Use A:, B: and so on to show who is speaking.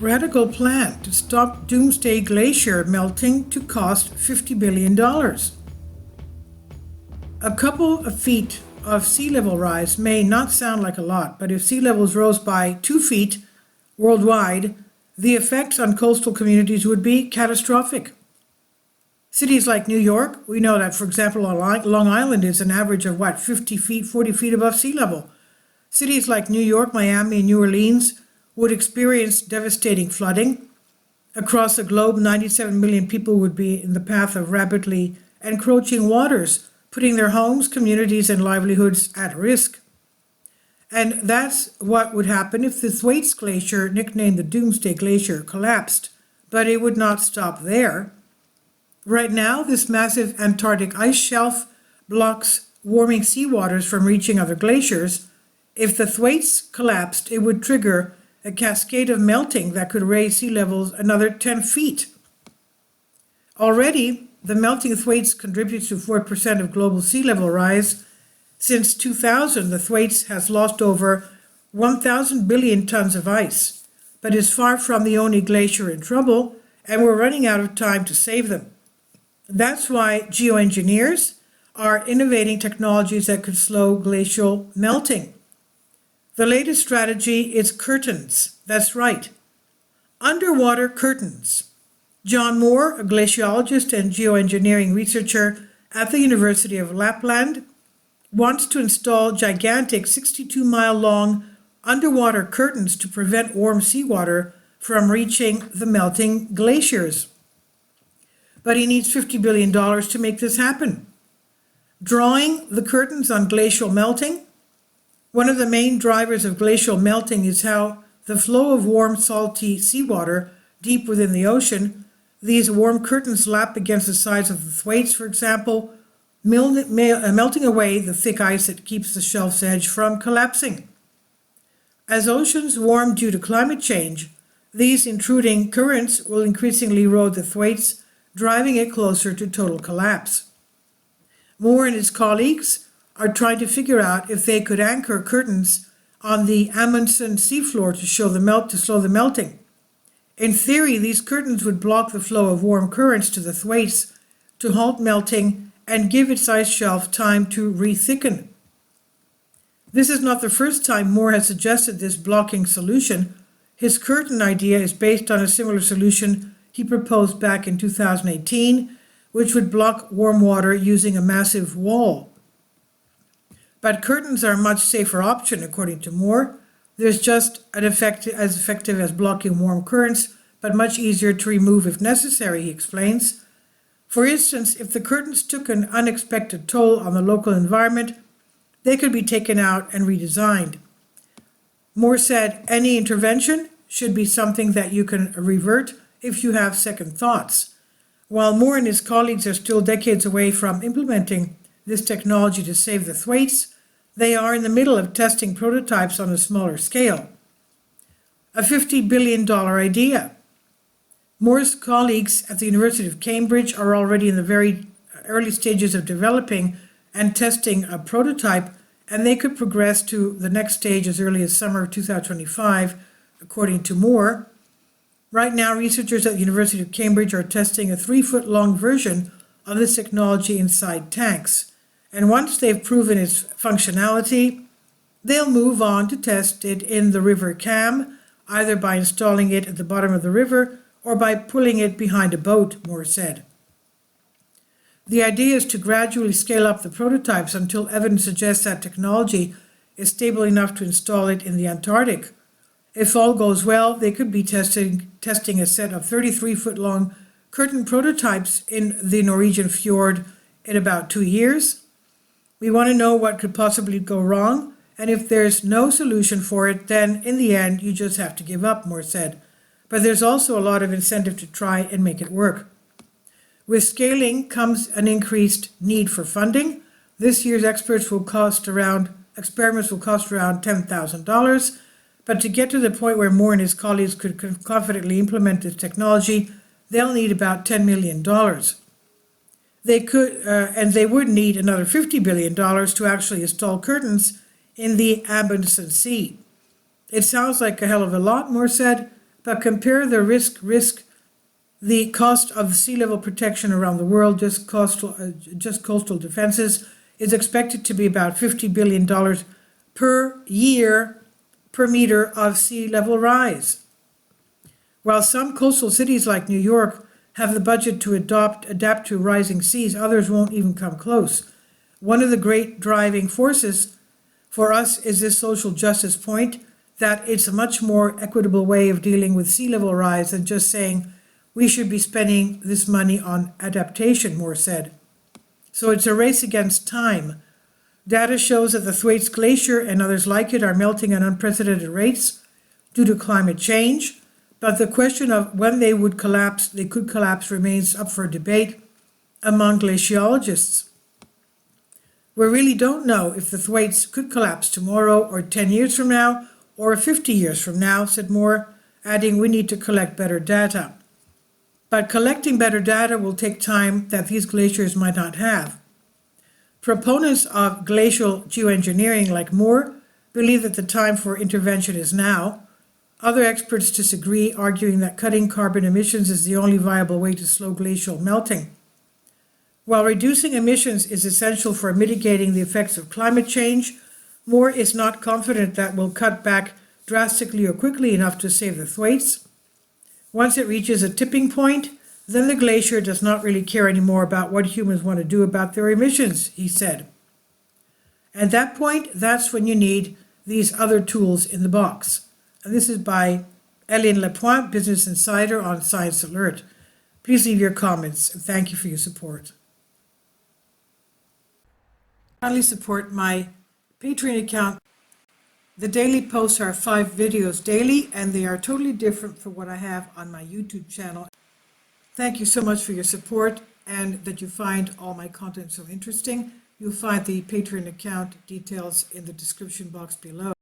A: Radical plan to stop Doomsday Glacier melting to cost $50 billion. A couple of feet of sea level rise may not sound like a lot, but if sea levels rose by 2 feet worldwide, the effects on coastal communities would be catastrophic. Cities like New York, we know that, for example, Long Island is an average of 50 feet, 40 feet above sea level. Cities like New York, Miami, and New Orleans would experience devastating flooding. Across the globe, 97 million people would be in the path of rapidly encroaching waters, putting their homes, communities, and livelihoods at risk. And that's what would happen if the Thwaites Glacier, nicknamed the Doomsday Glacier, collapsed. But it would not stop there. Right now, this massive Antarctic ice shelf blocks warming seawaters from reaching other glaciers. If the Thwaites collapsed, it would trigger a cascade of melting that could raise sea levels another 10 feet. Already, the melting Thwaites contributes to 4% of global sea level rise. Since 2000, the Thwaites has lost over 1,000 billion tons of ice, but is far from the only glacier in trouble, and we're running out of time to save them. That's why geoengineers are innovating technologies that could slow glacial melting. The latest strategy is curtains. That's right, underwater curtains. John Moore, a glaciologist and geoengineering researcher at the University of Lapland, wants to install gigantic 62-mile-long underwater curtains to prevent warm seawater from reaching the melting glaciers. But he needs $50 billion to make this happen. Drawing the curtains on glacial melting. One of the main drivers of glacial melting is how the flow of warm, salty seawater deep within the ocean, these warm curtains lap against the sides of the Thwaites, for example, melting away the thick ice that keeps the shelf's edge from collapsing. As oceans warm due to climate change, these intruding currents will increasingly erode the Thwaites, driving it closer to total collapse. Moore and his colleagues are trying to figure out if they could anchor curtains on the Amundsen seafloor to slow the melting. In theory, these curtains would block the flow of warm currents to the Thwaites to halt melting and give its ice shelf time to re-thicken. This is not the first time Moore has suggested this blocking solution. His curtain idea is based on a similar solution he proposed back in 2018, which would block warm water using a massive wall. But curtains are a much safer option, according to Moore. There's just as effective as blocking warm currents, but much easier to remove if necessary, he explains. For instance, if the curtains took an unexpected toll on the local environment, they could be taken out and redesigned. Moore said any intervention should be something that you can revert if you have second thoughts. While Moore and his colleagues are still decades away from implementing this technology to save the Thwaites, they are in the middle of testing prototypes on a smaller scale. A $50 billion idea. Moore's colleagues at the University of Cambridge are already in the very early stages of developing and testing a prototype, and they could progress to the next stage as early as summer of 2025, according to Moore. Right now, researchers at the University of Cambridge are testing a 3-foot-long version of this technology inside tanks. And once they've proven its functionality, they'll move on to test it in the River Cam, either by installing it at the bottom of the river or by pulling it behind a boat, Moore said. The idea is to gradually scale up the prototypes until evidence suggests that technology is stable enough to install it in the Antarctic. If all goes well, they could be testing a set of 33-foot-long curtain prototypes in the Norwegian fjord in about 2 years. We want to know what could possibly go wrong, and if there's no solution for it, then in the end, you just have to give up, Moore said. But there's also a lot of incentive to try and make it work. With scaling comes an increased need for funding. This year's experiments will cost around $10,000, but to get to the point where Moore and his colleagues could confidently implement this technology, they'll need about $10 million. They would need another $50 billion to actually install curtains in the Amundsen Sea. It sounds like a hell of a lot, Moore said, but compare the the cost of sea level protection around the world, just coastal defenses, is expected to be about $50 billion per year per meter of sea level rise. While some coastal cities like New York have the budget to adapt to rising seas, others won't even come close. One of the great driving forces for us is this social justice point, that it's a much more equitable way of dealing with sea level rise than just saying we should be spending this money on adaptation, Moore said. So it's a race against time. Data shows that the Thwaites Glacier and others like it are melting at unprecedented rates due to climate change, but the question of when they could collapse remains up for debate among glaciologists. We really don't know if the Thwaites could collapse tomorrow or 10 years from now or 50 years from now, said Moore, adding we need to collect better data. But collecting better data will take time that these glaciers might not have. Proponents of glacial geoengineering like Moore believe that the time for intervention is now. Other experts disagree, arguing that cutting carbon emissions is the only viable way to slow glacial melting. While reducing emissions is essential for mitigating the effects of climate change, Moore is not confident that we'll cut back drastically or quickly enough to save the Thwaites. Once it reaches a tipping point, then the glacier does not really care anymore about what humans want to do about their emissions, he said. At that point, that's when you need these other tools in the box. And this is by Hélène Lapointe, Business Insider, on Science Alert. Please leave your comments, and thank you for your support. Kindly support my Patreon account. The daily posts are 5 videos daily, and they are totally different from what I have on my YouTube channel. Thank you so much for your support and that you find all my content so interesting. You'll find the Patreon account details in the description box below.